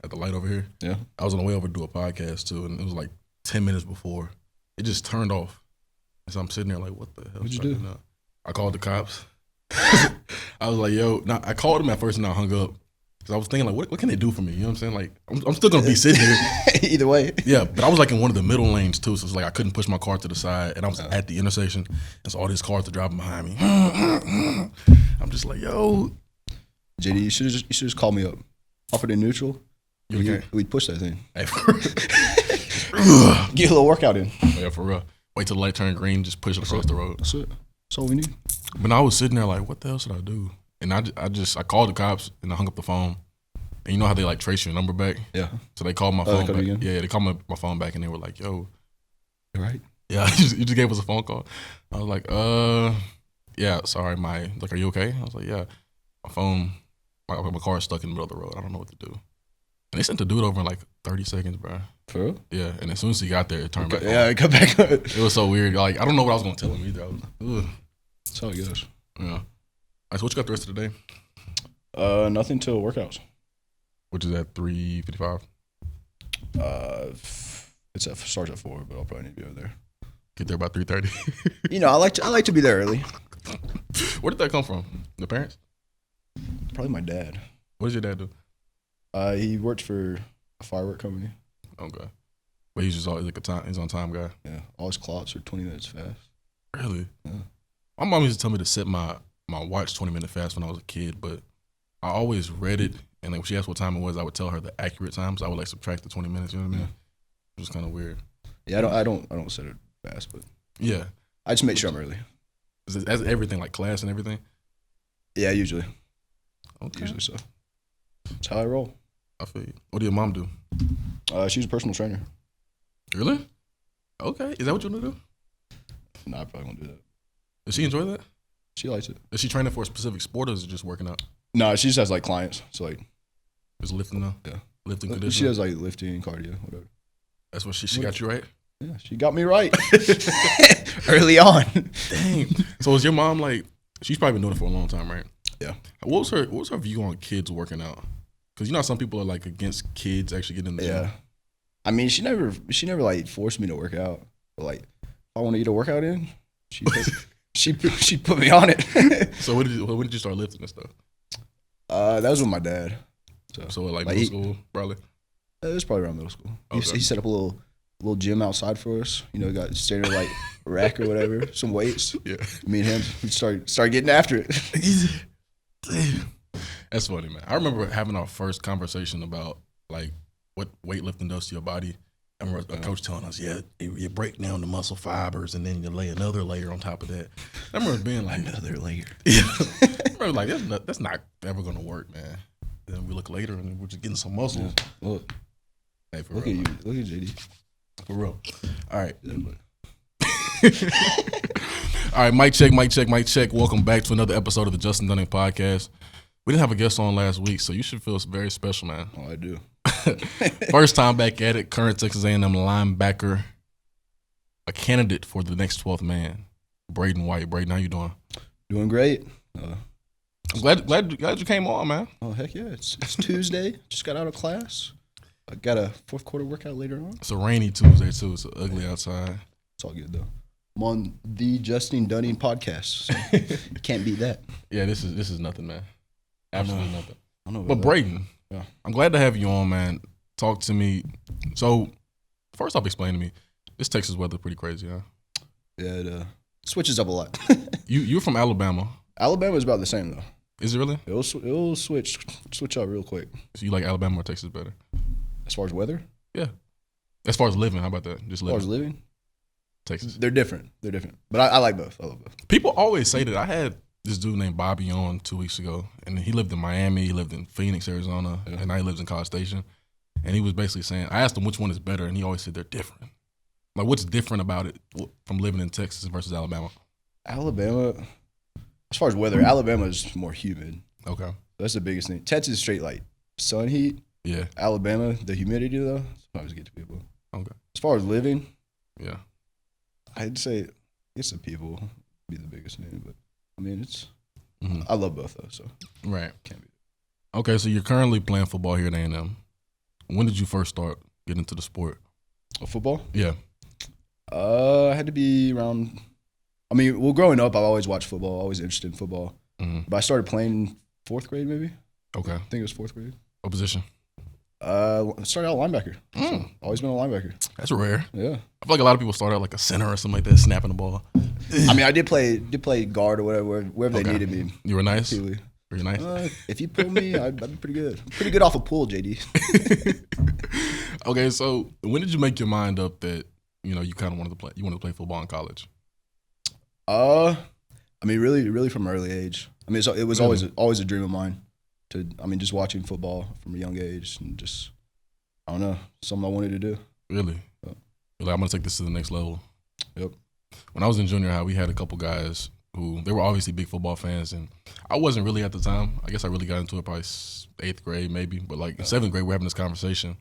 at the light over here. Yeah. I was on the way over to do a podcast too, and it was like 10 minutes before. It just turned off. And so I'm sitting there like, what the hell? What'd you do? I called the cops. I was like, yo, I called them at first and I hung up. Because I was thinking, like, what can they do for me? You know what I'm saying? Like, I'm still going to be sitting here. Either way. Yeah, but I was like in one of the middle lanes too. So it's like I couldn't push my car to the side. And I was at the intersection. And so all these cars are driving behind me. I'm just like, yo. JD, you should just call me up. Offered in neutral. We'd push that thing. Hey, Get a little workout in. Yeah, for real. Wait till the light turn green, just push it across the road. That's it. That's all we need. But I was sitting there like, what the hell should I do? And I called the cops and I hung up the phone. And you know how they like trace your number back? Yeah. So they called my phone back. Again? Yeah, they called my phone back and they were like, yo. You right? Yeah, you just gave us a phone call. I was like, yeah, sorry, like, are you okay? I was like, yeah. My car is stuck in the middle of the road. I don't know what to do. And they sent the dude over in like 30 seconds, bro. For real? Yeah, and as soon as he got there, it turned back on. Yeah, it got back on. It was so weird. Like, I don't know what I was going to tell him either. I was like, ugh. That's how it goes. Yeah. All right, so what you got the rest of the day? Nothing till workouts. Which is at 3:55? It starts at 4, but I'll probably need to be over there. Get there about 3:30. You know, I like to be there early. Where did that come from? The parents? Probably my dad. What does your dad do? He worked for a firework company. Okay. But he's just always like he's on time guy. Yeah. All his clocks are 20 minutes fast. Really? Yeah. My mom used to tell me to set my watch 20 minutes fast when I was a kid, but I always read it, and like when she asked what time it was, I would tell her the accurate time, so I would like subtract the 20 minutes. You know what I mean? It was kind of weird. Yeah, I don't set it fast, but yeah, I just make sure I'm early. That's everything, like class and everything. Yeah, usually. Okay. Usually so. That's how I roll. I feel you. What did your mom do? She's a personal trainer. Really? Okay. Is that what you want to do? No, I probably won't do that. Does she enjoy that? She likes it. Is she training for a specific sport or is it just working out? No, she just has like clients. So like just lifting though? Yeah. Lifting conditioning? She does like lifting, cardio, whatever. That's what she got you right? Yeah, she got me right. Early on. Dang. So is your mom like, she's probably been doing it for a long time, right? Yeah. What was her view on kids working out? Because you know how some people are like against kids actually getting in the gym. Yeah. I mean, she never like forced me to work out. But like, if I want to get a workout in, she put me on it. So when did you start lifting and stuff? That was with my dad. So like middle school, probably? It was probably around middle school. Okay. He set up a little gym outside for us. You know, got standard like rack or whatever, some weights. Yeah. Me and him, we start getting after it. Damn. That's funny, man. I remember having our first conversation about like what weightlifting does to your body. I remember a coach telling us, yeah, you break down the muscle fibers and then you lay another layer on top of that. I remember being like, another layer. Yeah. I remember like, that's not ever going to work, man. Then we look later and we're just getting some muscles. Yeah. Look. Hey, for look real. at you. Look at JD. For real. All right. All right, mic check. Welcome back to another episode of the Justin Dunning Podcast. We didn't have a guest on last week, so you should feel very special, man. Oh, I do. First time back at it, current Texas A&M linebacker, a candidate for the next 12th man, Braden White. Braden, how you doing? Doing great. I'm glad you came on, man. Oh, heck yeah. It's Tuesday. Just got out of class. I got a fourth quarter workout later on. It's a rainy Tuesday, too. It's ugly outside. It's all good, though. I'm on the Justin Dunning podcast, so can't beat that. Yeah, this is nothing, man. Absolutely nothing. I know but Braden, yeah. I'm glad to have you on, man. Talk to me. So, first off, explain to me. This Texas weather pretty crazy, huh? Yeah, it switches up a lot. You're from Alabama. Alabama's about the same, though. Is it really? It'll switch up real quick. So you like Alabama or Texas better? As far as weather? Yeah. As far as living, how about that? Just living. As far as living? Texas. They're different. But I like both. I love both. People always say that. I had this dude named Bobby on 2 weeks ago, and he lived in Miami, he lived in Phoenix, Arizona, and now he lives in College Station. And he was basically saying, I asked him which one is better, and he always said they're different. Like, what's different about it from living in Texas versus Alabama? Alabama, as far as weather, Alabama is more humid. Okay. That's the biggest thing. Texas is straight, like, sun heat. Yeah. Alabama, the humidity, though, sometimes get to people. Okay. As far as living, yeah, I'd say it's the people be the biggest thing, but I mean mm-hmm. I love both though, so right. Can't be. Okay, so you're currently playing football here at A&M. When did you first start getting into the sport? Football? Yeah. I had to be around. I mean, well, growing up, I've always watched football. Always interested in football. Mm-hmm. But I started playing 4th grade, maybe. Okay. I think it was 4th grade. What position? Started out linebacker. So always been a linebacker. That's rare. Yeah. I feel like a lot of people start out like a center or something like that, snapping the ball. I mean, I did play guard or wherever they needed me. You were nice? Really. Were you nice? If you pull me, I'd be pretty good. Pretty good off a pull, JD. Okay, so when did you make your mind up that, you kind of wanted to play football in college? I mean, really from an early age. I mean, it was always a dream of mine just watching football from a young age and just, I don't know, something I wanted to do. Really? Yep. You're like, I'm going to take this to the next level. Yep. When I was in junior high, we had a couple guys who, they were obviously big football fans, and I wasn't really at the time. I guess I really got into it probably 8th grade maybe, but like in 7th grade, we're having this conversation,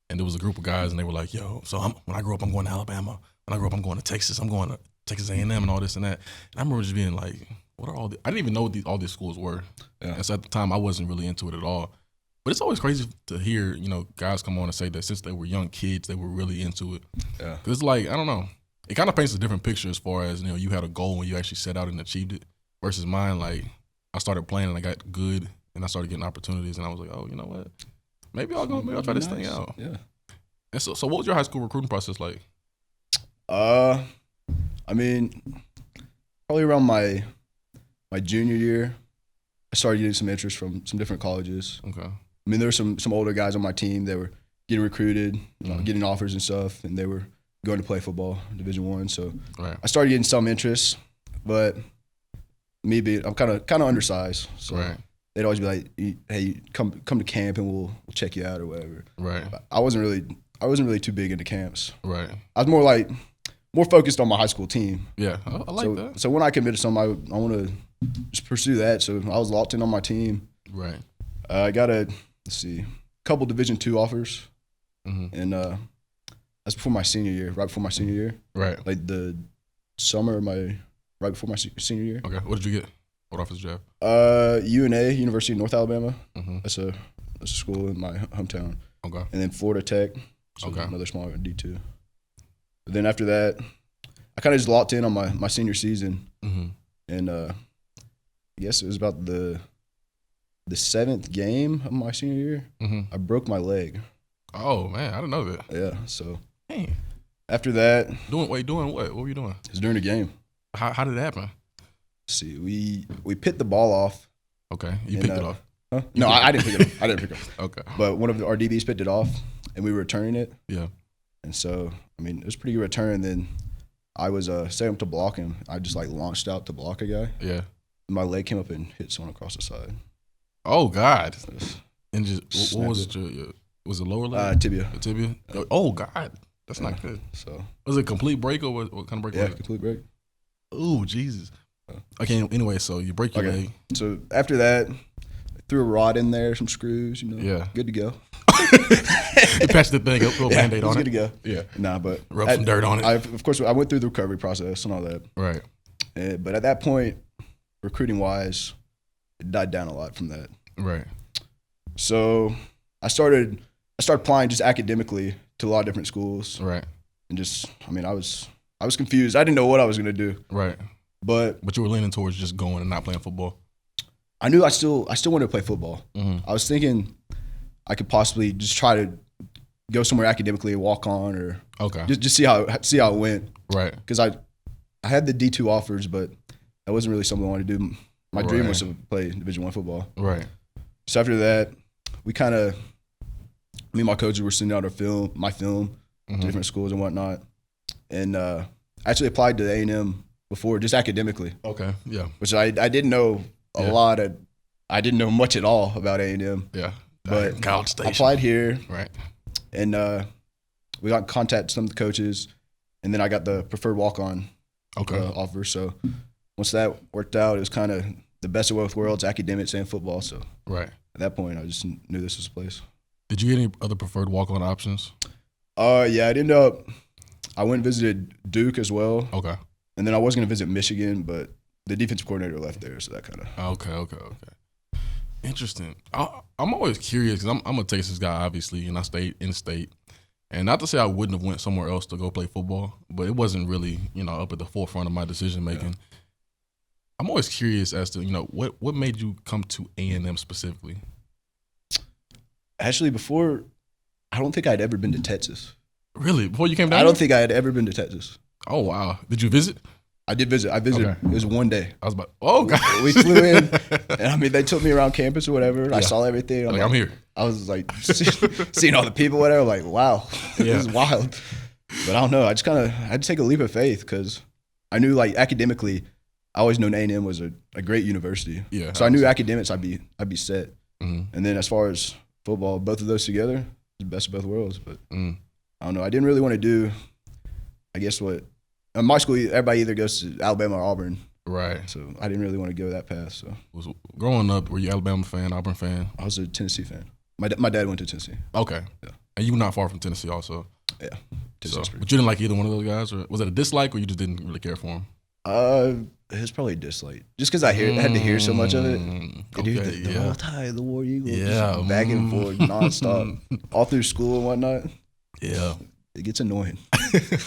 and there was a group of guys, and they were like, yo, so when I grow up, I'm going to Alabama. When I grow up, I'm going to Texas. I'm going to Texas A&M and all this and that. And I remember just being like, what are all I didn't even know what all these schools were. Yeah. And so at the time, I wasn't really into it at all. But it's always crazy to hear, guys come on and say that since they were young kids, they were really into it. Yeah. Because it's like, I don't know. It kind of paints a different picture as far as, you had a goal when you actually set out and achieved it. Versus mine, like, I started playing and I got good and I started getting opportunities and I was like, oh, you know what? Maybe I'll try this thing out. Yeah. And so what was your high school recruiting process like? I mean, probably around my junior year, I started getting some interest from some different colleges. Okay. I mean, there were some older guys on my team that were getting recruited, getting offers and stuff, and they were going to play football, Division I. So right. I started getting some interest, but I'm kind of undersized. So right. they'd always be like, "Hey, come to camp and we'll check you out or whatever." Right. I wasn't really too big into camps. Right. I was more focused on my high school team. Yeah, I like that. So when I committed to something, I want to just pursue that. So I was locked in on my team. Right. I got a couple Division II offers, mm-hmm. and that's before my senior year. Right before my senior year. Right. Like the summer of right before my senior year. Okay. What did you get? What offers did you have? UNA, University of North Alabama. Mm-hmm. That's a school in my hometown. Okay. And then Florida Tech. So another smaller D2. But then after that, I kind of just locked in on my senior season, and I guess it was about the 7th game of my senior year. I broke my leg. Oh man, I didn't know that. Yeah, so Dang. After that, doing what? What were you doing? It was during the game. How did it happen? Let's see, we picked the ball off. Okay, you picked it off. Huh? No, I didn't pick it up. I didn't pick it up. Okay, but one of our DBs picked it off, and we were returning it. Yeah. And so, I mean, it was a pretty good return. Then I was setting up to block him. I just launched out to block a guy. Yeah. My leg came up and hit someone across the side. Oh God! And just what was it? Was it lower leg? Tibia. A tibia. Oh God, that's not good. So was it a complete break or what kind of break? Yeah, was it? Complete break. Oh Jesus. Okay. Anyway, so you break your leg. So after that, I threw a rod in there, some screws. Yeah. Good to go. You patched the thing up, put a Band-Aid on it. Good to go. Yeah. Nah, but rub some dirt on it. Of course, I went through the recovery process and all that. Right. But at that point, recruiting wise, it died down a lot from that. Right. So I started applying just academically to a lot of different schools. Right. And I was confused. I didn't know what I was gonna do. Right. But you were leaning towards just going and not playing football. I knew I still wanted to play football. I was thinking I could possibly just try to go somewhere academically, walk on, or just see how it went. Right. Because I had the D2 offers, but that wasn't really something I wanted to do. My dream was to play Division I football. Right. So after that, me and my coaches were sending out my film to different schools and whatnot, and I actually applied to A&M before, just academically. Okay. Yeah. Which I didn't know a lot of. I didn't know much at all about A&M. Yeah. But College Station. I applied here. Right. And we got in contact with some of the coaches, and then I got the preferred walk-on offer. So once that worked out, it was kind of the best of both worlds, academics and football. So right. At that point, I just knew this was the place. Did you get any other preferred walk-on options? Yeah, I went and visited Duke as well. Okay. And then I was going to visit Michigan, but the defensive coordinator left there, so that kind of. Okay. Interesting. I'm always curious because I'm a Texas guy, obviously, and I stayed in state. And not to say I wouldn't have went somewhere else to go play football, but it wasn't really, up at the forefront of my decision making. Yeah. I'm always curious as to, what made you come to A&M specifically? Actually, before, I don't think I'd ever been to Texas. Really? Before you came down? I don't think I had ever been to Texas. Oh, wow. Did you visit? I did visit. I visited. Okay. It was one day. I was about, oh, God. We flew in, and I mean, they took me around campus or whatever. Yeah. I saw everything. I'm here. I was like, seeing all the people, whatever, like, wow, this is wild. But I don't know. I just I had to take a leap of faith because I knew, like, academically, I always known A&M was a great university. Yeah. So I knew academics, I'd be set. Mm-hmm. And then as far as football, both of those together, the best of both worlds. But I don't know. I didn't really want to do, I guess, what in my school, everybody either goes to Alabama or Auburn. Right. So I didn't really want to go that path. So growing up, were you Alabama fan, Auburn fan? I was a Tennessee fan. My dad went to Tennessee. Okay. Yeah. And you were not far from Tennessee also. Yeah. So, but you didn't like either one of those guys, or was it a dislike, or you just didn't really care for them? It was probably a dislike, just because I had to hear so much of it. Okay, the whole time, the War Eagles, yeah, back and forth, nonstop, all through school and whatnot. Yeah, it gets annoying,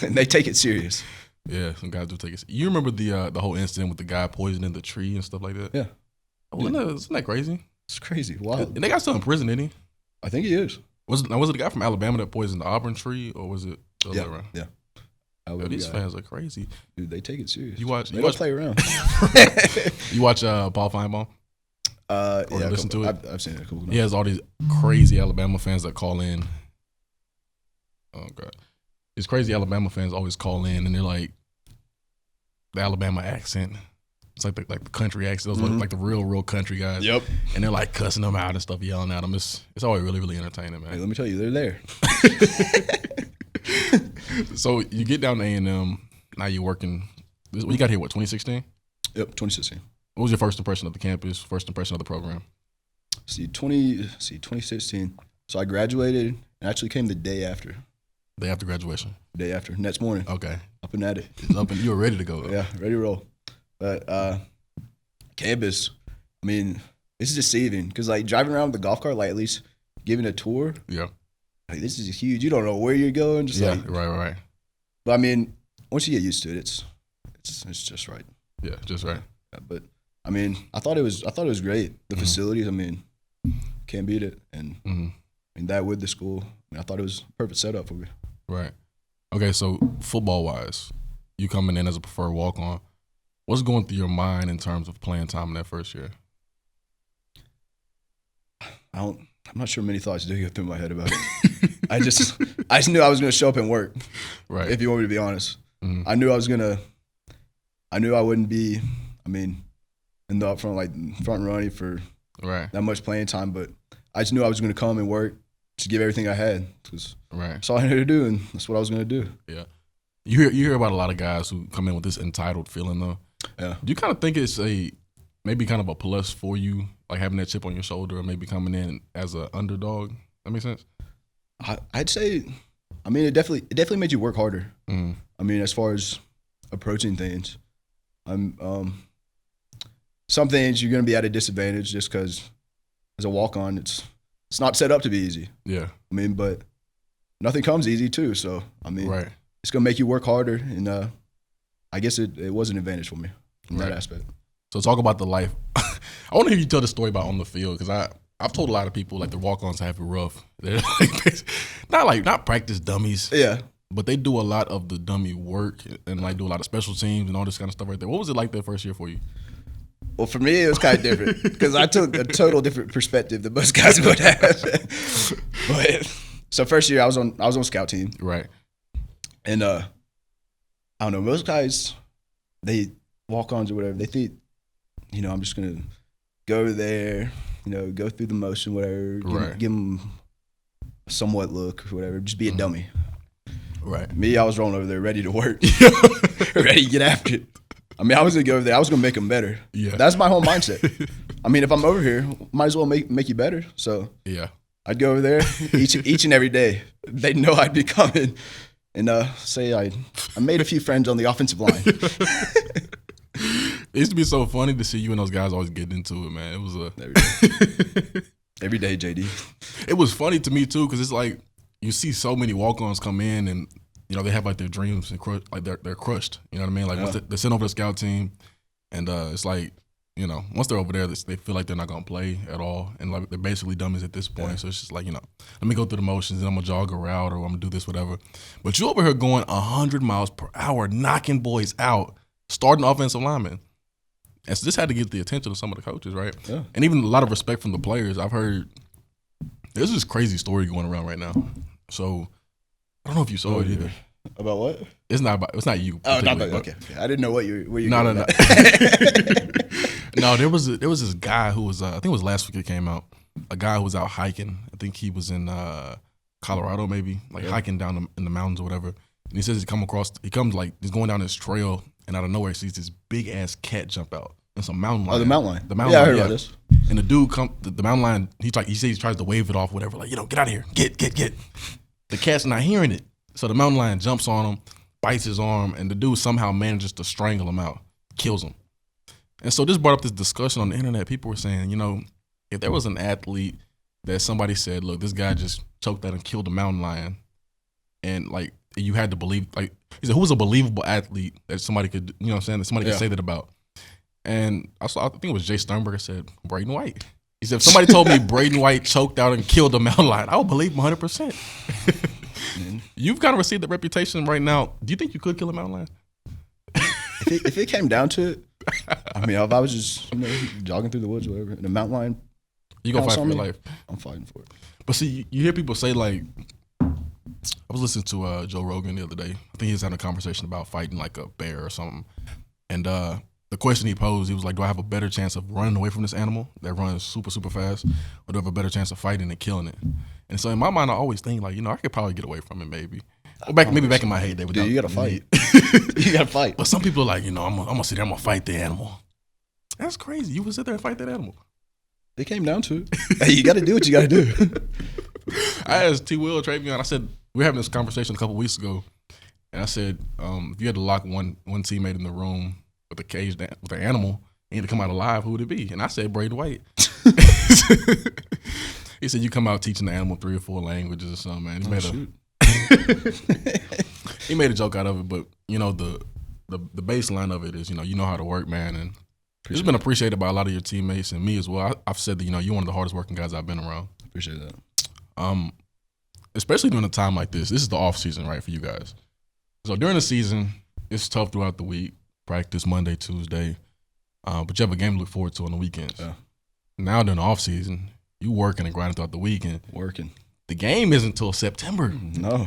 and they take it serious. Yeah, some guys do take it. You remember the whole incident with the guy poisoning the tree and stuff like that? Yeah. Isn't that crazy? It's crazy. Wow. And they got still in prison, didn't he? I think he is. Was it the guy from Alabama that poisoned the Auburn tree, or was it the other way around? Yeah. Yo, these fans are crazy. Dude, they take it serious. They don't play around. You watch Paul Feinbaum? Yeah, listen to it? I've seen it a couple times. He has all these crazy Alabama fans that call in. Oh, God. These crazy Alabama fans always call in, and they're like, the Alabama accent. It's like the country accent. Those like the real country guys. Yep. And they're like cussing them out and stuff, yelling at them. It's always really, really entertaining, man. Hey, let me tell you, they're there. So you get down to A&M. Now you're working. You got here, what, 2016? Yep, 2016. What was your first impression of the campus, first impression of the program? 2016. So I graduated and actually came the day after. Day after graduation? Day after, next morning. Okay. Up and at it. You were ready to go. Yeah, ready to roll. But campus, I mean, it's deceiving because, like, driving around with the golf cart, like, at least giving a tour. Yeah. Like, this is huge. You don't know where you're going. Right. But I mean, once you get used to it, it's just right. Yeah, just right. Yeah, but I mean, I thought it was great. The facilities, I mean, can't beat it. And I mean, that with the school, I thought it was a perfect setup for me. Right. Okay, so football wise, you coming in as a preferred walk on. What's going through your mind in terms of playing time in that first year? I'm not sure many thoughts do go through my head about it. I just knew I was going to show up and work. Right. If you want me to be honest, I knew I wouldn't be. I mean, in the front running for that much playing time, but I just knew I was going to come and work to give everything I had. Cause that's all I knew to do, and that's what I was going to do. Yeah. You hear about a lot of guys who come in with this entitled feeling, though. Yeah. Do you kind of think it's maybe kind of a plus for you, like having that chip on your shoulder, or maybe coming in as an underdog? That makes sense. I'd say, I mean, it definitely made you work harder. I mean, as far as approaching things, some things you're going to be at a disadvantage just because as a walk-on, it's not set up to be easy. Yeah. I mean, but nothing comes easy too. So I mean, it's going to make you work harder, and I guess it was an advantage for me in that aspect. So talk about the life. I want to hear you tell the story about on the field, because I've told a lot of people, like, the walk-ons have it rough. They're not practice dummies. Yeah. But they do a lot of the dummy work and like do a lot of special teams and all this kind of stuff right there. What was it like that first year for you? Well, for me, it was kind of different because I took a total different perspective than most guys would have. But so first year I was on scout team. Right. And I don't know, most guys, they walk-ons or whatever, they think, I'm just going to go over there, go through the motion, whatever, give them a somewhat look or whatever, just be a dummy. Right. Me, I was rolling over there ready to work, ready to get after it. I mean, I was going to go over there, I was going to make them better. Yeah. That's my whole mindset. I mean, if I'm over here, might as well make you better. So yeah, I'd go over there each and every day. They'd know I'd be coming. And say I made a few friends on the offensive line. It used to be so funny to see you and those guys always getting into it, man. It was every day, JD. It was funny to me too, because it's like you see so many walk-ons come in, and they have like their dreams and like they're crushed. You know what I mean? Like once they're sent over to the scout team, and it's like once they're over there, they feel like they're not gonna play at all, and like they're basically dummies at this point. Yeah. So it's just like let me go through the motions, and I'm gonna jog a route, or I'm gonna do this, whatever. But you over here going 100 miles per hour, knocking boys out, starting offensive linemen. And so this had to get the attention of some of the coaches, right? Yeah. And even a lot of respect from the players. I've heard there's this crazy story going around right now. So I don't know if you saw it either. About what? It's not you. Oh, not about, okay. I didn't know where you. No. No, there was this guy who was I think it was last week it came out. A guy who was out hiking. I think he was in Colorado, maybe hiking down in the mountains or whatever. And he says he's going down this trail, and out of nowhere he sees this big ass cat jump out. It's a mountain lion. Oh, the mountain lion. The mountain lion. I heard about this. And the dude the mountain lion. He says he tries to wave it off, whatever. Like get out of here, get. The cat's not hearing it, so the mountain lion jumps on him, bites his arm, and the dude somehow manages to strangle him out, kills him. And so this brought up this discussion on the internet. People were saying, if there was an athlete that somebody said, look, this guy just choked out and killed a mountain lion, and like you had to believe, like he said, who was a believable athlete that somebody could, that somebody could say that about? And I think it was Jay Sternberger said Braden White. He said if somebody told me Braden White choked out and killed a mountain lion, I would believe him 100%. You've kind of received the reputation right now. Do you think you could kill a mountain lion? If it came down to it, I mean, if I was just jogging through the woods or whatever, and a mountain lion, you gonna fight for your life. I'm fighting for it. But see, you hear people say like, I was listening to Joe Rogan the other day. I think he was having a conversation about fighting like a bear or something, and the question he posed, he was like, do I have a better chance of running away from this animal that runs super, super fast, or do I have a better chance of fighting and killing it? And so in my mind, I always think like, I could probably get away from it maybe. Or back in my head, dude, you gotta fight. You gotta fight. But some people are like, I'm gonna sit there, I'm gonna fight the animal. That's crazy. You would sit there and fight that animal. It came down to it. Hey, you gotta do what you gotta do. I asked T. Will, Travion, I said, we were having this conversation a couple weeks ago, and I said, if you had to lock one teammate in the room with a cage with an animal and he had to come out alive, who would it be? And I said Braden White. He said you come out teaching the animal 3 or 4 languages or something, man. He made a joke out of it, but the baseline of it is you know how to work, man, and it's been appreciated by a lot of your teammates and me as well. I've said that you're one of the hardest working guys I've been around. Appreciate that. Especially during a time like this. This is the off season, right, for you guys. So during the season, it's tough throughout the week. Practice Monday, Tuesday, but you have a game to look forward to on the weekends. Yeah. Now during the off season, you working and grinding throughout the weekend. Working. The game isn't until September. No.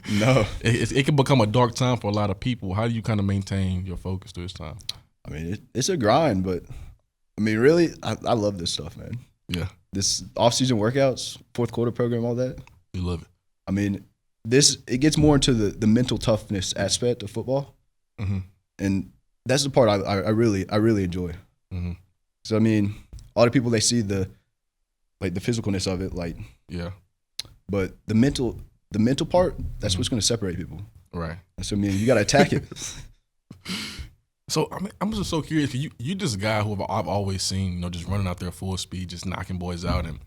No. It can become a dark time for a lot of people. How do you kind of maintain your focus through this time? I mean, it's a grind, but I mean, really, I love this stuff, man. Yeah. This off-season workouts, fourth quarter program, all that. You love it. I mean, it gets more into the mental toughness aspect of football. Mm-hmm. And that's the part I really enjoy. Mm-hmm. So I mean, a lot of people, they see the physicalness of it, like, yeah, but the mental part, that's what's going to separate people. Right. So I mean, you got to attack it. So I mean, I'm just so curious. You just a guy who I've always seen, just running out there full speed, just knocking boys out and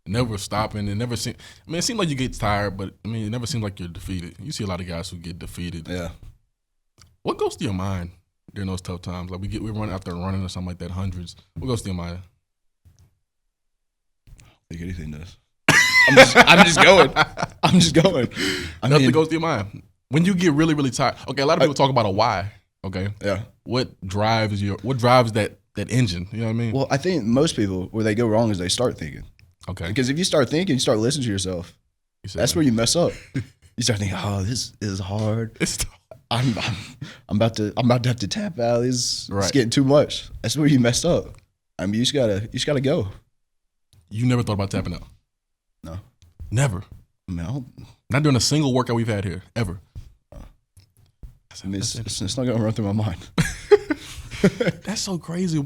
never stopping. And never seemed. I mean, it seemed like you get tired, but I mean, it never seemed like you're defeated. You see a lot of guys who get defeated. Yeah. What goes through your mind during those tough times? Like we run out there running or something like that, hundreds. What goes through your mind? I think anything does. I'm just going. Nothing goes through your mind when you get really, really tired. Okay, a lot of people talk about a why. Okay. Yeah. What drives that engine? You know what I mean? Well, I think most people, where they go wrong is they start thinking. Okay. Because if you start thinking, you start listening to yourself. That's where you mess up. You start thinking, oh, this is hard. I'm about to have to tap out. It's getting too much. That's where you messed up. I mean, you just gotta go. You never thought about tapping out? No. Never. No. Not during a single workout we've had here ever. I mean, it's not gonna run through my mind. That's so crazy. I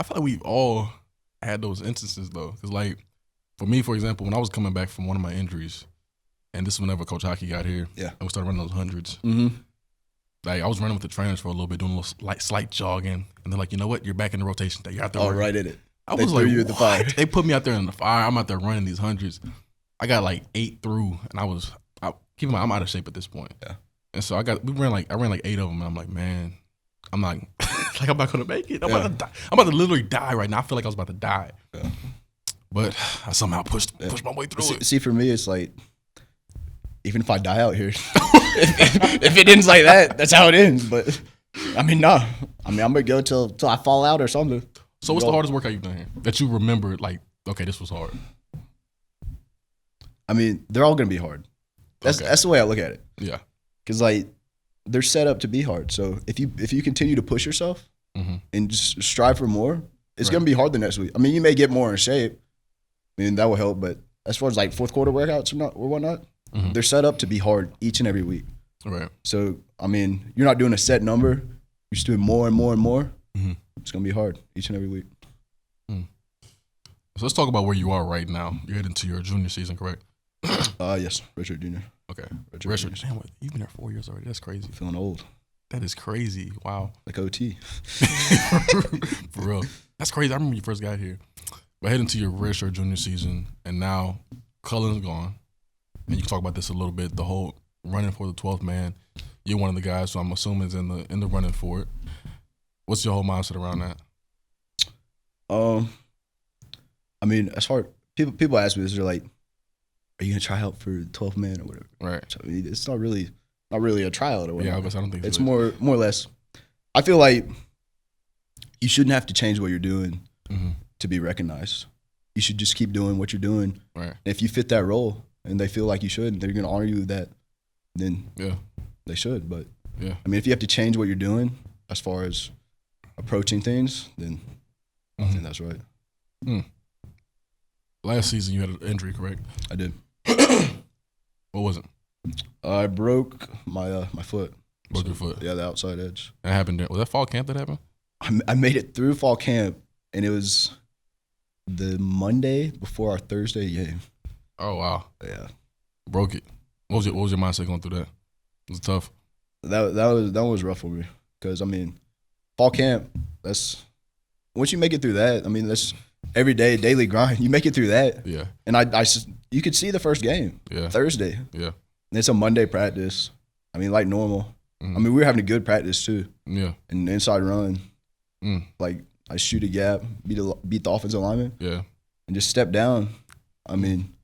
feel like we've all had those instances though, because like for me, for example, when I was coming back from one of my injuries, and this is whenever Coach Hockey got here, and we started running those hundreds. Mm-hmm. like I was running with the trainers for a little bit, doing a little slight jogging, and they're like, you know what? You're back in the rotation today. You're out there. Oh, right in it. I was like, you in the fire. They put me out there in the fire. I'm out there running these hundreds. I got like 8 through, and keep in mind, I'm out of shape at this point. Yeah. And so I ran like 8 of them, and I'm like, man, I'm not like I'm not gonna make it. I'm about to die. I'm about to literally die right now. I feel like I was about to die. Yeah. But I somehow pushed my way through it. See, for me, it's like, even if I die out here, if it ends like that, that's how it ends. But I mean, no. I mean, I'm gonna go till I fall out or something. So what's the hardest workout you've done here that you remember? Like, okay, this was hard. I mean, they're all gonna be hard. That's the way I look at it. Yeah. Because like they're set up to be hard. So if you continue to push yourself and just strive for more, it's gonna be hard the next week. I mean, you may get more in shape. I mean, that will help. But as far as like fourth quarter workouts or whatnot, they're set up to be hard each and every week. Right. So I mean, you're not doing a set number. You're just doing more and more and more. It's gonna be hard each and every week. So let's talk about where you are right now. You're heading to your junior season, correct? Yes, Richard Jr. Okay, Richard. Damn, you've been there 4 years already. That's crazy. I'm feeling old. That is crazy. Wow. Like OT. For real. That's crazy. I remember you first got here. But heading to your redshirt junior season, and now Cullen's gone. And you can talk about this a little bit. The whole running for the 12th man. You're one of the guys, so I'm assuming is in the running for it. What's your whole mindset around that? I mean, it's hard. People ask me this. They're like, "Are you gonna try out for 12th man or whatever?" Right. So, I mean, it's not really a tryout or whatever. Yeah, I don't think it's more or less. I feel like you shouldn't have to change what you're doing to be recognized. You should just keep doing what you're doing. Right. If you fit that role and they feel like you should, they're gonna honor you with that. Then they should. But I mean, if you have to change what you're doing as far as approaching things, then I think that's right. Last season you had an injury, correct? I did. What was it? I broke my foot. Broke your foot? Yeah, the outside edge. That happened there. Was that fall camp that happened? I made it through fall camp, and it was the Monday before our Thursday game. Oh, wow. Yeah. Broke it. What was your mindset going through that? Was it tough? That was rough for me because, I mean, fall camp, that's – once you make it through that, I mean, that's every day, daily grind. You make it through that. Yeah. And you could see the first game, Thursday. Yeah. And it's a Monday practice. I mean, like normal. I mean, we were having a good practice too. Yeah. And inside run. Like, I shoot a gap, beat the offensive lineman. Yeah. And just step down. I mean,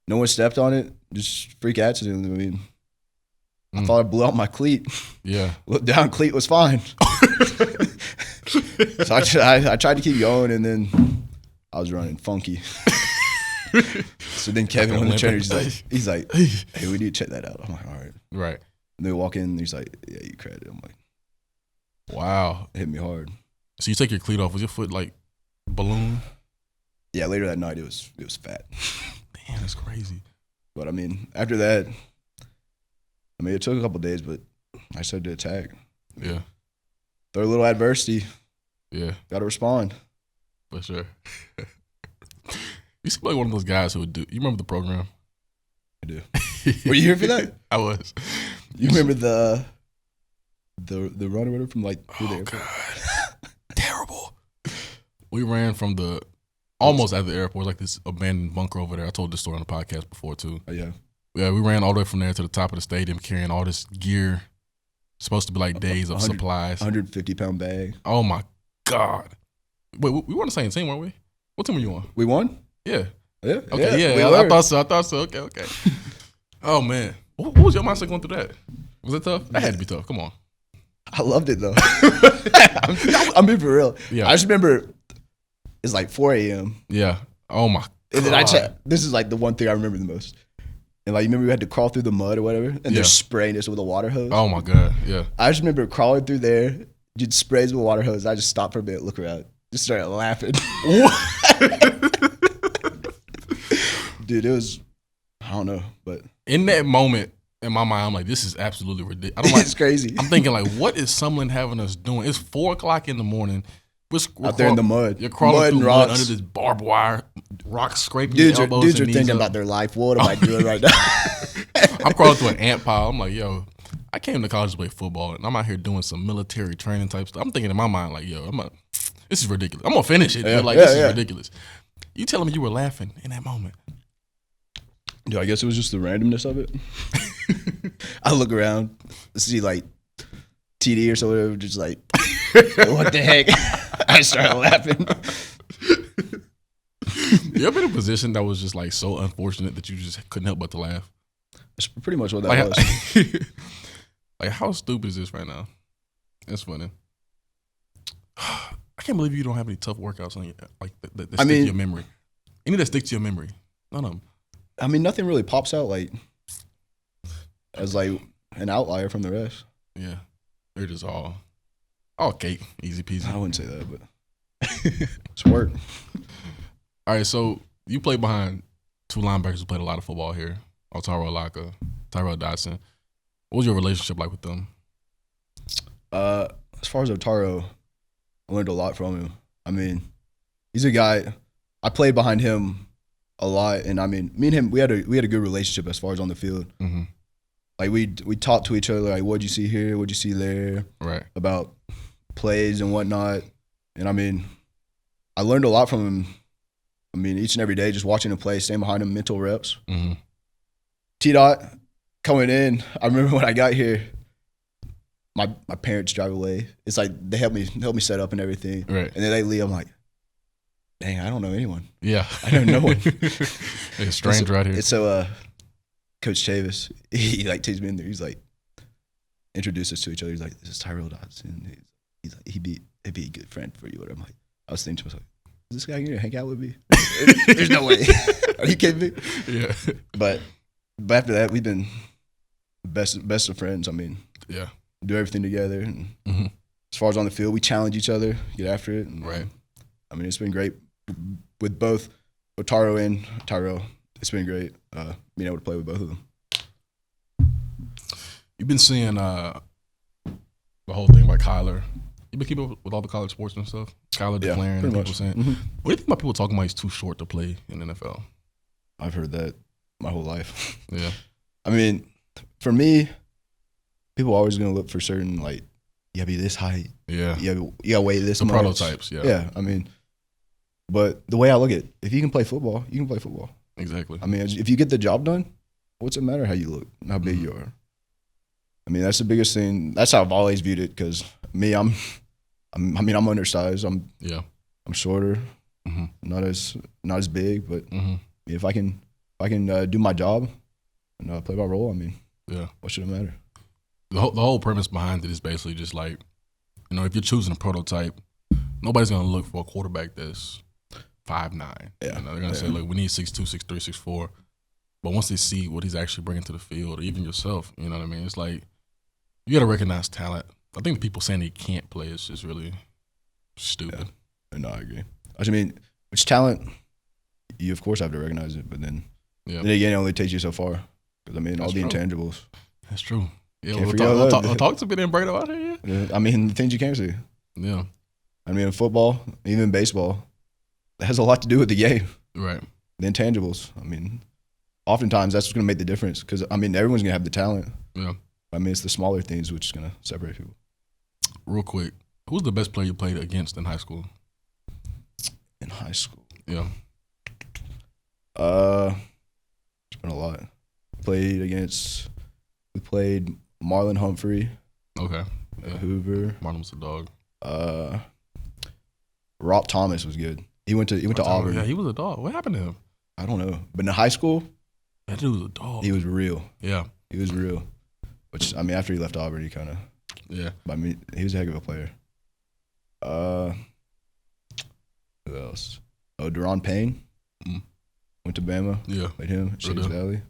no one stepped on it. Just freak accident. I mean, I thought I blew out my cleat. Yeah. Looked down, cleat was fine. So I tried to keep going, and then I was running funky. So then Kevin, one of the trainers, he's like, hey, we need to check that out. I'm like, all right. Right. And they walk in, and he's like, yeah, you credit. I'm like, wow. It hit me hard. So you take your cleat off. Was your foot like balloon? Yeah, later that night it was fat. Damn, that's crazy. But I mean, after that, I mean, it took a couple of days, but I started to attack. Yeah. Throw a little adversity. Yeah. Got to respond. For sure. You seem like one of those guys who would do. You remember the program? I do. Were you here for that? I was. You remember the run or whatever from like through the airport? God. Terrible. We ran from almost at the airport, like this abandoned bunker over there. I told this story on the podcast before too. Oh yeah. Yeah, we ran all the way from there to the top of the stadium carrying all this gear. Supposed to be like days of supplies. 150-pound bag. Oh my God. Wait, we were on the same team, weren't we? What team were you on? We won? Yeah. Yeah. Okay, yeah. I thought so. Okay. Oh man. What was your mindset going through that? Was it tough? That had to be tough. Come on. I loved it though. I'm being for real. Yeah. I just remember it's like 4 a.m. Yeah. Oh my God. And then this is like the one thing I remember the most. And like, you remember we had to crawl through the mud or whatever, and they're spraying us with a water hose. Oh my God, yeah. I just remember crawling through there, did sprays with a water hose. I just stopped for a bit, look around, just started laughing. Dude, it was, I don't know, but in that moment, in my mind, I'm like, this is absolutely ridiculous. It's crazy. I'm thinking like, what is Sumlin having us doing? It's 4 o'clock in the morning. We're out there in the mud. You're crawling through mud under this barbed wire, rocks scraping your elbows dudes and are thinking about their life. What am I doing right now? I'm crawling through an ant pile. I'm like, yo, I came to college to play football, and I'm out here doing some military training type stuff. I'm thinking in my mind, like, yo, this is ridiculous. I'm going to finish it. Yeah, but like, this is ridiculous. You telling me you were laughing in that moment? Dude, I guess it was just the randomness of it. I look around, see like TD or so whatever, just like, what the heck? I started laughing. You ever been in a position that was just like so unfortunate that you just couldn't help but to laugh? That's pretty much what that was. Like, how stupid is this right now? That's funny. I can't believe you don't have any tough workouts on you, like that stick to your memory. Any that stick to your memory? None of them. I mean, nothing really pops out like as like an outlier from the rest. Yeah, they're just all cake, easy peasy. I wouldn't say that, but it's work. All right, so you play behind two linebackers who played a lot of football here, Otaro Alaka, Tyrell Dodson. What was your relationship like with them? As far as Otaro, I learned a lot from him. I mean, he's a guy. I played behind him a lot, and I mean, me and him, we had a good relationship as far as on the field. Mm-hmm. Like we talked to each other, like, what'd you see here, what'd you see there, right? About plays and whatnot. And I mean, I learned a lot from him. I mean, each and every day, just watching him play, staying behind him, mental reps. Mm-hmm. T-Dot coming in, I remember when I got here, my parents drive away. It's like they helped me set up and everything. Right. And then they leave. I'm like, dang, I don't know anyone. Yeah. I don't know one. It's a stranger right here. It's so Coach Chavis, he like takes me in there. He's like, introduce us to each other. He's like, this is Tyrell Dodson. He's like, he'd be a good friend for you. Whatever. I'm like, I was thinking to myself, is this guy gonna hang out with me? There's no way. Are you kidding me? Yeah. But after that, we've been best of friends. I mean, yeah, do everything together. And as far as on the field, we challenge each other, get after it. And, right. I mean, it's been great with both Otaro and Tyrell. It's been great being able to play with both of them. You've been seeing the whole thing by Kyler. You've been keeping up with all the college sports and stuff. Kyler declaring and people saying, what do you think about people talking about he's too short to play in the NFL? I've heard that my whole life. Yeah. I mean, for me, people are always going to look for certain, like, you got to be this height. Yeah. You got to weigh this much. Prototypes, yeah. Yeah, I mean, but the way I look at it, if you can play football, you can play football. Exactly. I mean, if you get the job done, what's it matter how you look, how big you are? I mean, that's the biggest thing. That's how I've always viewed it. Because me, I'm undersized. I'm shorter, not as big. But if I can do my job and play my role, I mean, what should it matter? The whole premise behind it is basically just like, you know, if you're choosing a prototype, nobody's gonna look for a quarterback that's 5'9". Yeah. You know, they're gonna say, look, we need 6'2", 6'3", 6'4". But once they see what he's actually bringing to the field, or even yourself, you know what I mean? It's like, you got to recognize talent. I think the people saying he can't play is just really stupid. Yeah. No, I agree. I mean, which talent, you of course have to recognize it, but then again, it only takes you so far. Because I mean, that's all the intangibles. That's true. Yeah, we'll talk to BRADO out here. Yeah, I mean, the things you can't see. Yeah. I mean, in football, even baseball, it has a lot to do with the game. Right. The intangibles. I mean, oftentimes that's what's going to make the difference. Because, I mean, everyone's going to have the talent. Yeah. I mean, it's the smaller things which is going to separate people. Real quick, who's the best player you played against in high school? In high school? Yeah. It's been a lot. We played Marlon Humphrey. Okay. Yeah. Hoover. Marlon was a dog. Rob Thomas was good. He went to Auburn. Yeah, he was a dog. What happened to him? I don't know. But in high school, that dude was a dog. He was real. Yeah. He was real. Which, I mean, after he left Auburn, he kind of. Yeah. I mean, he was a heck of a player. Who else? Oh, Deron Payne. Went to Bama. Yeah. Played him at Shakes Valley.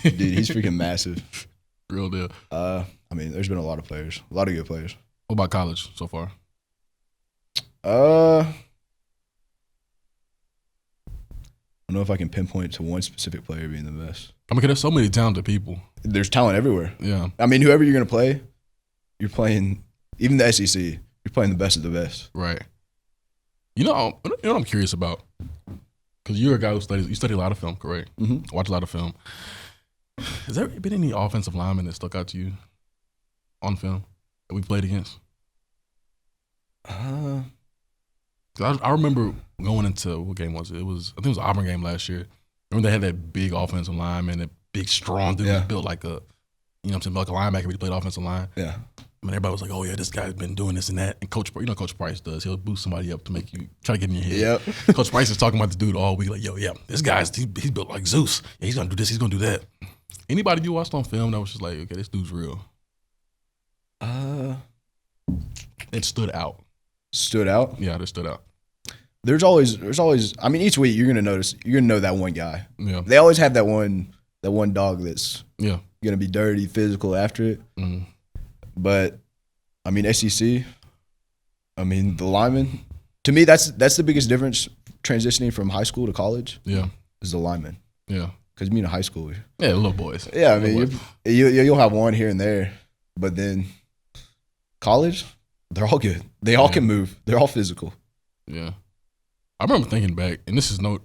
Dude, he's freaking massive. Real deal. I mean, there's been a lot of players. A lot of good players. What about college so far? I don't know if I can pinpoint to one specific player being the best. I mean, there's so many talented people. There's talent everywhere. Yeah. I mean, whoever you're going to play, you're playing, even the SEC, you're playing the best of the best. Right. You know what I'm curious about? Because you're a guy who study a lot of film, correct? Mm-hmm. Watch a lot of film. Has there been any offensive linemen that stuck out to you on film that we played against? I remember going into, what game was it? I think it was an Auburn game last year. Remember they had that big offensive lineman, that big strong dude who built like a, you know what I'm saying, like a linebacker, but he played offensive line. Yeah. I mean, everybody was like, "Oh yeah, this guy's been doing this and that." And Coach Price does. He'll boost somebody up to make you try to get in your head. Yep. Coach Price is talking about the dude all week, like, "Yo, yeah, this guy's he's built like Zeus. Yeah, he's gonna do this. He's gonna do that." Anybody you watched on film that was just like, "Okay, this dude's real." It stood out. Stood out? Yeah, it stood out. There's always. I mean, each week you're gonna know that one guy. Yeah. They always have that one dog that's gonna be dirty, physical after it. Mm-hmm. But I mean, SEC. I mean, the lineman. To me, that's the biggest difference transitioning from high school to college. Yeah, is the lineman. Yeah, because you mean in high school. Yeah, little boys. Yeah, I mean, you'll have one here and there, but then college, they're all good. They all can move. They're all physical. Yeah, I remember thinking back, and this is no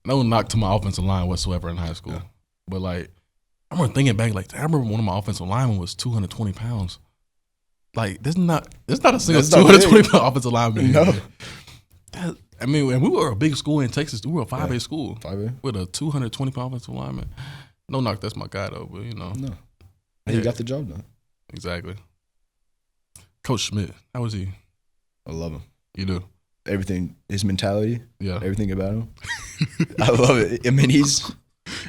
knock to my offensive line whatsoever in high school, but like I remember thinking back, like I remember one of my offensive linemen was 220 pounds. Like there's not a single 220 pound offensive lineman. No. I mean, and we were a big school in Texas. We were a 5A school. 5A with a 220 pound offensive lineman. No knock, that's my guy though, but you know. No. And he got the job done. Exactly. Coach Schmidt, how was he? I love him. You do? Everything, his mentality. Yeah. Everything about him. I love it. I mean, he's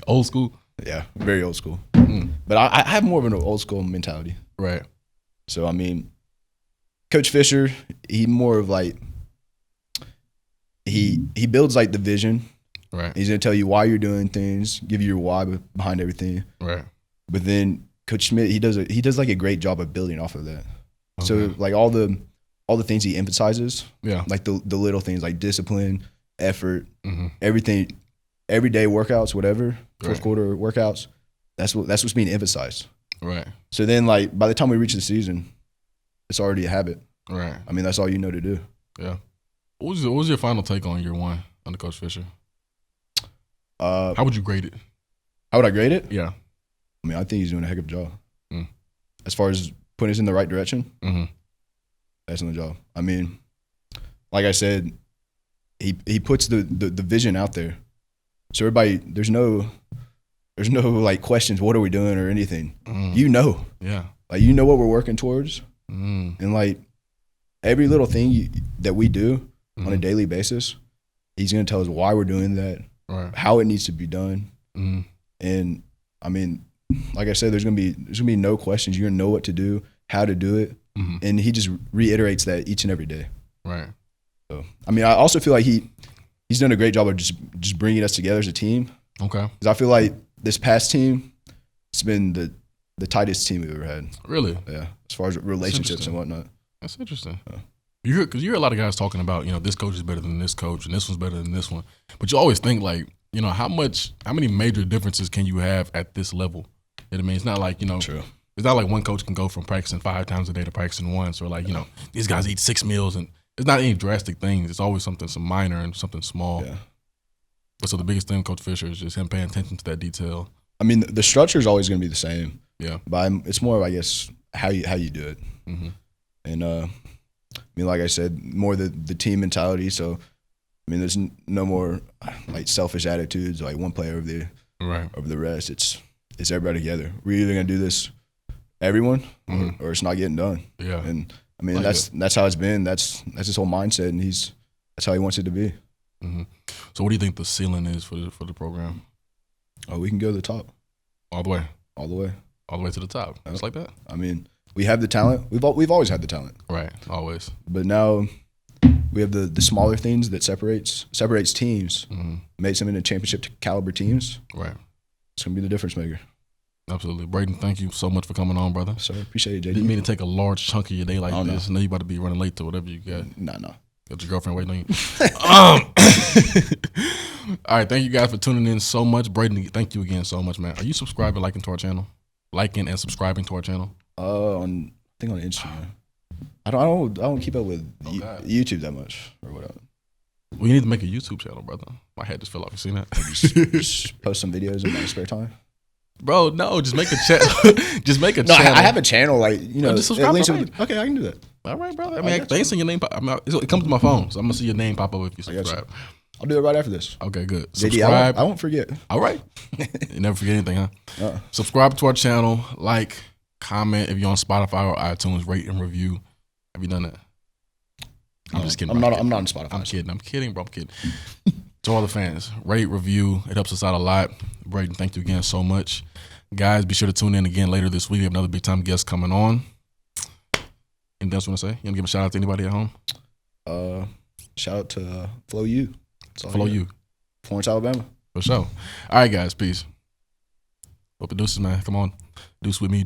old school. Yeah, very old school. Mm. But I have more of an old school mentality. Right. So I mean, Coach Fisher, he more of like he builds like the vision. Right. He's gonna tell you why you're doing things, give you your why behind everything. Right. But then Coach Schmidt, he does like a great job of building off of that. Okay. So like all the things he emphasizes, like the little things like discipline, effort, everything, everyday workouts, whatever, fourth quarter workouts, that's what's being emphasized. Right. So then like by the time we reach the season, it's already a habit. Right. I mean, that's all you know to do. Yeah. What was your final take on year one under Coach Fisher? How would you grade it? How would I grade it? Yeah. I mean, I think he's doing a heck of a job. As far as putting us in the right direction, excellent job. I mean, like I said, he puts the vision out there. So everybody, there's no like questions, what are we doing or anything. You know. Yeah. Like you know what we're working towards. And like every little thing that we do on a daily basis, he's going to tell us why we're doing that, how it needs to be done. And I mean, like I said, there's gonna be no questions. You're gonna know what to do, how to do it, and he just reiterates that each and every day. Right. So I mean, I also feel like he's done a great job of just bringing us together as a team. Okay. Because I feel like this past team, it's been the tightest team we've ever had. Really? Yeah. As far as relationships and whatnot. That's interesting. Because you hear a lot of guys talking about, this coach is better than this coach and this one's better than this one, but you always think like, how many major differences can you have at this level? You know what I mean? It's not like, True. It's not like one coach can go from practicing 5 times a day to practicing once, or like, these guys eat 6 meals, and it's not any drastic things. It's always some minor and something small. Yeah. But so the biggest thing, Coach Fisher, is just him paying attention to that detail. I mean, the structure is always going to be the same. Yeah. But it's more of, I guess, how you do it. And I mean, like I said, more the team mentality. So I mean, there's no more like selfish attitudes, like one player over the rest. It's everybody together. We're either gonna do this, everyone, or it's not getting done. Yeah. And I mean, that's how it's been. That's his whole mindset, and that's how he wants it to be. So, what do you think the ceiling is for the program? Oh, we can go to the top. All the way. All the way. All the way to the top. Just like that. I mean, we have the talent. We've always had the talent. Right. Always. But now we have the smaller things that separates teams, makes them into championship caliber teams. Right. It's gonna be the difference maker. Absolutely. Braden, thank you so much for coming on, brother. Sir, appreciate it, JD. Didn't mean to take a large chunk of your day like this. I know you about to be running late to whatever you got. No. Got your girlfriend waiting on you. All right, thank you guys for tuning in so much. Braden, thank you again so much, man. Are you subscribing, liking to our channel? Liking and subscribing to our channel? I think on Instagram. I don't keep up with YouTube that much or whatever. We need to make a YouTube channel, brother. My head just fell off. You seen that? Just post some videos in my spare time. Bro, no, just make a channel. Just make a channel. I have a channel, like, you know. Just subscribe to my okay, I can do that. All right, bro. I mean, they ain't seen your name pop. It comes to my phone, so I'm gonna see your name pop up if you subscribe. I'll do it right after this. Okay, good. JD, Subscribe. I won't forget. All right. You never forget anything, huh? Subscribe to our channel. Like, comment. If you're on Spotify or iTunes, rate and review. Have you done that? I'm just kidding. I'm not on Spotify. I'm kidding, bro. I'm kidding. To all the fans, rate, review. It helps us out a lot. Braden, thank you again so much. Guys, be sure to tune in again later this week. We have another big time guest coming on. Anything else you want to say? You want to give a shout out to anybody at home? Shout out to Flow U. Flow U. Florence, Alabama. For sure. All right, guys. Peace. Hope it deuces, man. Come on. Deuce with me.